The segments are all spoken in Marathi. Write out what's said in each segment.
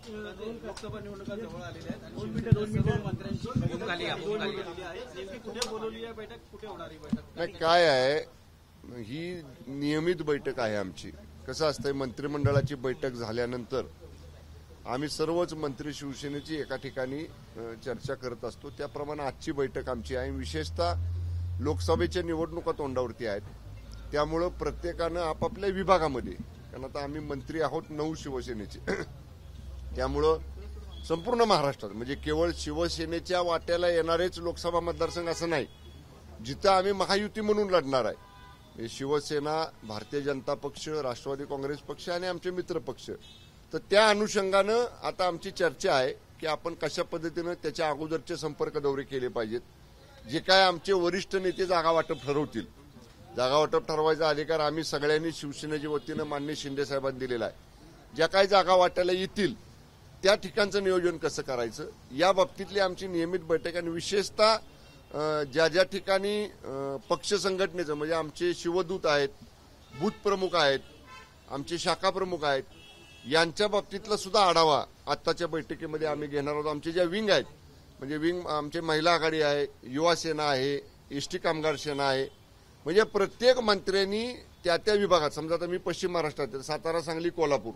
लोकसभा निवडणुका जवळ आलेल्या आहेत आणि सर्व मंत्र्यांची नेमकी कुठे बोलवली आहे बैठक, कुठे होणार ही बैठक? नाही, काय आहे, ही नियमित बैठक आहे आमची. कसं असतंय, मंत्रिमंडळाची बैठक झाल्यानंतर आम्ही सर्वच मंत्री शिवसेनेची एका ठिकाणी चर्चा करत असतो. त्याप्रमाणे आजची बैठक आमची आहे. विशेषतः लोकसभेच्या निवडणुका तोंडावरती आहेत, त्यामुळं प्रत्येकानं आपापल्या विभागामध्ये, कारण आता आम्ही मंत्री आहोत 9 शिवसेनेचे, त्यामुळं संपूर्ण महाराष्ट्रात म्हणजे केवळ शिवसेनेच्या वाट्याला येणारेच लोकसभा मतदारसंघ असं नाही, जिथं आम्ही महायुती म्हणून लढणार आहे, शिवसेना, भारतीय जनता पक्ष, राष्ट्रवादी काँग्रेस पक्ष आणि आमचे मित्र पक्ष. तर त्या अनुषंगानं आता आमची चर्चा आहे की आपण कशा पद्धतीनं त्याच्या अगोदरचे संपर्क दौरे केले पाहिजेत. जे काय आमचे वरिष्ठ नेते जागा वाटप ठरवतील, जागा वाटप ठरवायचा अधिकार आम्ही सगळ्यांनी शिवसेनेच्या वतीनं माननीय शिंदे साहेबांनी दिलेला आहे. ज्या काही जागा वाटायला येतील त्या ठिकाणचं नियोजन कसं करायचं, या बाबतीतली आमची नियमित बैठक. आणि विशेषतः ज्या ज्या ठिकाणी पक्ष संघटनेचं म्हणजे आमचे शिवदूत आहेत, बूथ प्रमुख आहेत, आमचे शाखा प्रमुख आहेत, यांच्या बाबतीतला सुद्धा आढावा आत्ताच्या बैठकीमध्ये आम्ही घेणार आहोत. आमचे ज्या विंग आहेत, म्हणजे विंग आमचे महिला आघाडी आहे, युवा सेना आहे, एसटी कामगार सेना आहे, म्हणजे प्रत्येक मंत्र्यांनी त्या त्या विभागात, समजा आता मी पश्चिम महाराष्ट्रात सातारा, सांगली, कोल्हापूर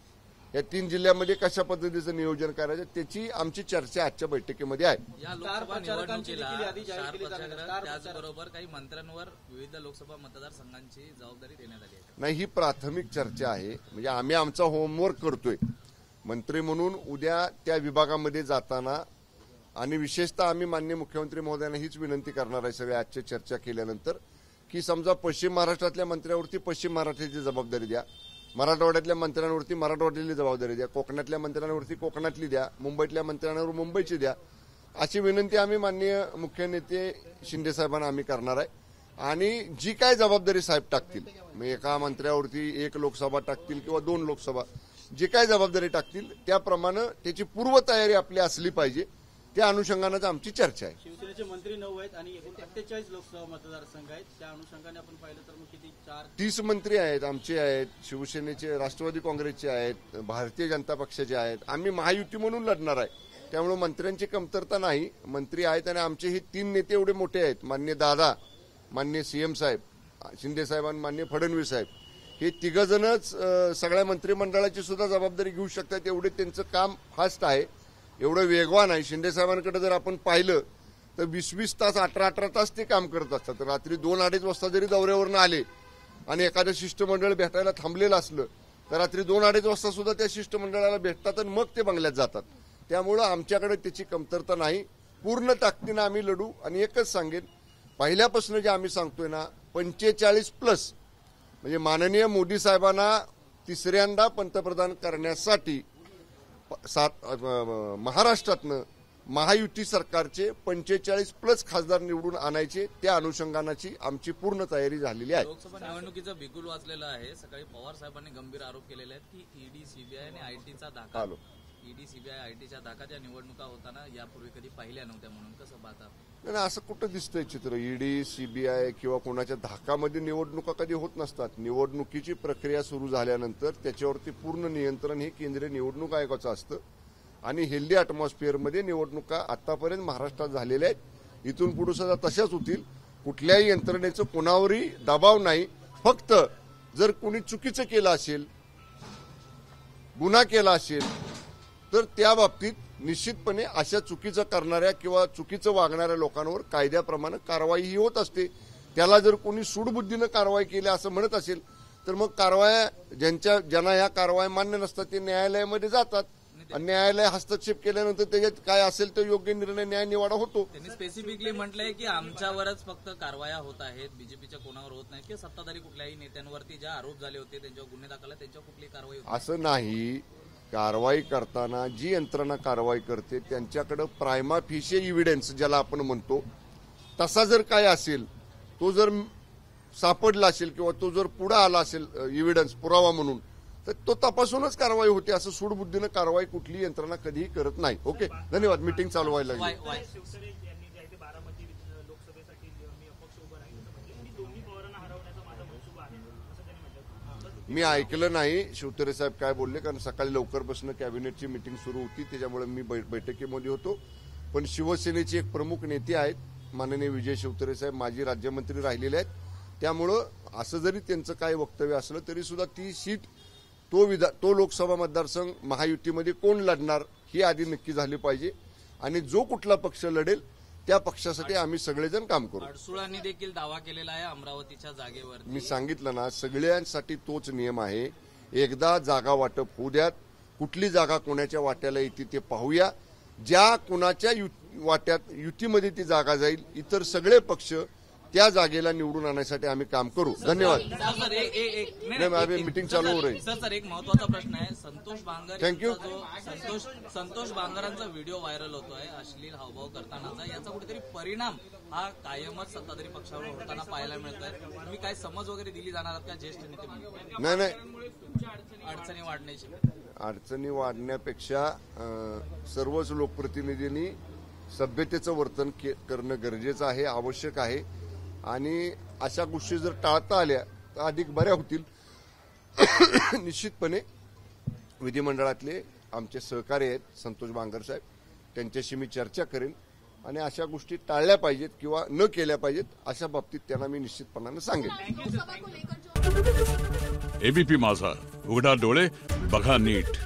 या 3 जिल्ह्यामध्ये कशा पद्धतीचं नियोजन करायचं त्याची आमची चर्चा आजच्या बैठकीमध्ये आहे. त्याचबरोबर काही मंत्र्यांवर विविध लोकसभा मतदारसंघांची जबाबदारी देण्यात आली आहे. नाही, ही प्राथमिक चर्चा आहे. म्हणजे आम्ही आमचा होमवर्क करतोय मंत्री म्हणून. उद्या त्या विभागामध्ये जाताना आणि विशेषतः आम्ही माननीय मुख्यमंत्री महोदयांना हीच विनंती करणार आहे सगळ्या आजच्या चर्चा केल्यानंतर, की समजा पश्चिम महाराष्ट्रातल्या मंत्र्यांवरती पश्चिम महाराष्ट्राची जबाबदारी द्या, मराठवाड्यातल्या मंत्र्यांवरती मराठवाड्यातली जबाबदारी द्या, कोकणातल्या मंत्र्यांवरती कोकणातली द्या, मुंबईतल्या मंत्र्यांवर मुंबईची द्या, अशी विनंती आम्ही माननीय मुख्य नेते शिंदे साहेबांना आम्ही करणार आहे. आणि जी काय जबाबदारी साहेब टाकतील, मग एका मंत्र्यावरती 1 लोकसभा टाकतील किंवा 2 लोकसभा, जी काय जबाबदारी टाकतील त्याप्रमाणे त्याची पूर्वतयारी आपली असली पाहिजे. त्या अनुषंगानं आमची चर्चा आहे. शिवसेनेचे मंत्री 9 आहेत आणि एकूण 48 लोकसभा मतदारसंघ आहेत. त्या अनुषंगाने आपण पाहिलं तर मग किती 30 मंत्री आहेत, आमचे आहेत, शिवसेनेचे, राष्ट्रवादी काँग्रेसचे आहेत, भारतीय जनता पक्षाचे आहेत. आम्ही महायुती म्हणून लढणार आहे, त्यामुळे मंत्र्यांची कमतरता नाही. मंत्री आहेत आणि आमचे हे 3 नेते एवढे मोठे आहेत, माननीय दादा, माननीय सीएम साहेब, शिंदे साहेब आणि माननीय फडणवीस साहेब, हे 3 जणच सगळ्या मंत्रिमंडळाची सुद्धा जबाबदारी घेऊ शकतात. एवढे त्यांचं काम फास्ट आहे, एवढं वेगवान आहे. शिंदे साहेबांकडे जर आपण पाहिलं तर 20-20 तास, 18-18 तास ते काम करत असतात. रात्री 2-2:30 वाजता जरी दौऱ्यावरून आले आणि एखादं शिष्टमंडळ भेटायला थांबलेलं असलं तर रात्री 2-2:30 वाजता सुद्धा त्या शिष्टमंडळाला भेटतात आणि मग ते बंगल्यात जातात. त्यामुळं आमच्याकडे त्याची कमतरता नाही. पूर्ण ताकदीनं आम्ही लढू. आणि एकच सांगेन, पहिल्यापासून जे आम्ही सांगतोय ना, 45+ म्हणजे माननीय मोदी साहेबांना 3ऱ्यांदा पंतप्रधान करण्यासाठी महाराष्ट्रातनं महायुती सरकारचे 45+ खासदार निवडून आणायचे, त्या अनुषंगानाची आमची पूर्ण तयारी झालेली आहे. लोकसभा निवडणुकीचं बिगुल वाचलेलं आहे. सकाळी पवार साहेबांनी गंभीर आरोप केलेले आहेत की ईडी, सीबीआय आणि आयटीचा धाका, ईडी, सीबीआय, आयटीच्या धाकाच्या निवडणुका होताना यापूर्वी कधी पाहिल्या नव्हत्या, म्हणून कसं पाहता? नाही, असं कुठं दिसतंय चित्र? ईडी, सीबीआय किंवा कोणाच्या धाकामध्ये निवडणुका कधी होत नसतात. निवडणुकीची प्रक्रिया सुरू झाल्यानंतर त्याच्यावरती पूर्ण नियंत्रण हे केंद्रीय निवडणूक आयोगाचं असतं आणि हेल्दी अॅटमॉस्फिअरमध्ये निवडणुका आतापर्यंत महाराष्ट्रात झालेल्या आहेत. इथून पुढे सुद्धा तशाच होतील. कुठल्याही यंत्रणेचं कोणावरही दबाव नाही. फक्त जर कोणी चुकीचं केलं असेल, गुन्हा केला असेल, तर त्या बाबतीत निश्चितपणे अशा चुकीचं करणाऱ्या किंवा चुकीचं वागणाऱ्या लोकांवर कायद्याप्रमाणे कारवाई ही होत असते. त्याला जर कोणी सूडबुद्धीनं कारवाई केली असं म्हणत असेल तर मग कारवाया ज्यांना या कारवाया मान्य नसतात ते न्यायालयामध्ये जातात आणि न्यायालय हस्तक्षेप केल्यानंतर त्याच्यात काय असेल तर योग्य निर्णय, न्याय निवाडा होतो. त्यांनी स्पेसिफिकली म्हटलंय की आमच्यावरच फक्त कारवाया होत आहेत, बीजेपीच्या कोणावर होत नाही, की सत्ताधारी कुठल्याही नेत्यांवरती ज्या आरोप झाले होते त्यांच्यावर गुन्हे दाखल आहेत त्यांच्यावर कुठली कारवाई होती असं नाही. कारवाई करताना जी यंत्रणा कारवाई करते त्यांच्याकडे प्रायमा फेशी इव्हिडन्स ज्याला आपण म्हणतो तसा जर काय असेल, तो जर सापडला असेल किंवा तो जर पुढे आला असेल इव्हिडन्स, पुरावा म्हणून, तर तो तपासूनच कारवाई होते. असं सूडबुद्धीनं कारवाई कुठली यंत्रणा कधीही करत नाही. ओके, धन्यवाद. मीटिंग चालू व्हायला लागली. मी ऐकलं नाही शिवतरे साहेब काय बोलले, कारण सकाळी लवकरपासून कॅबिनेटची मीटिंग सुरू होती, त्याच्यामुळे मी बैठकीमध्ये होतो. पण शिवसेनेचे एक प्रमुख नेते आहेत माननीय विजय शिवतरे साहेब, माजी राज्यमंत्री राहिलेले आहेत. त्यामुळं असं जरी त्यांचं काय वक्तव्य असलं तरी सुद्धा ती सीट तो लोकसभा मतदारसंघ महायुतीमध्ये कोण लढणार ही आधी नक्की झाली पाहिजे, आणि जो कुठला पक्ष लढेल त्या पक्षासाठी आम्ही सगळेजण काम करू. अडसुळांनी देखील दावा केलेला आहे अमरावतीच्या जागेवर. मी सांगितलं ना, सगळ्यांसाठी तोच नियम आहे. एकदा जागा वाटप होऊ द्यात, कुठली जागा कोणाच्या वाट्याला येते ते पाहूया. ज्या कुणाच्या वाट्यात युतीमध्ये ती जागा जाईल, इतर सगळे पक्ष त्या जागेला निवडून आणण्यासाठी आम्ही काम करू. धन्यवाद. मीटिंग चालू हो रही. सर एक महत्वाचा प्रश्न आहे. Santosh Bangar Thank you. संतोष बांगरांचा व्हिडिओ व्हायरल होतोय अश्लील हावभाव करतानाचा, याचा कुठेतरी परिणाम हा कायमच सत्ताधारी पक्षावर होताना पाहायला मिळतोय. तुम्ही काय समज वगैरे दिली जाणार का ज्येष्ठ नेते म्हणून? नाही, अडचणी वाढण्याची अडचणी वाढण्यापेक्षा सर्वच लोकप्रतिनिधींनी सभ्यतेचं वर्तन करणं गरजेचं आहे, आवश्यक आहे. आणि अशा गोष्टी जर टाळता आल्या तर अधिक बऱ्या होतील. निश्चितपणे विधिमंडळातले आमचे सहकारी आहेत संतोष बांगर साहेब, त्यांच्याशी मी चर्चा करेन आणि अशा गोष्टी टाळल्या पाहिजेत किंवा न केल्या पाहिजेत अशा बाबतीत त्यांना मी निश्चितपणाने सांगेन. एबीपी माझा, उघडा डोळे बघा नीट.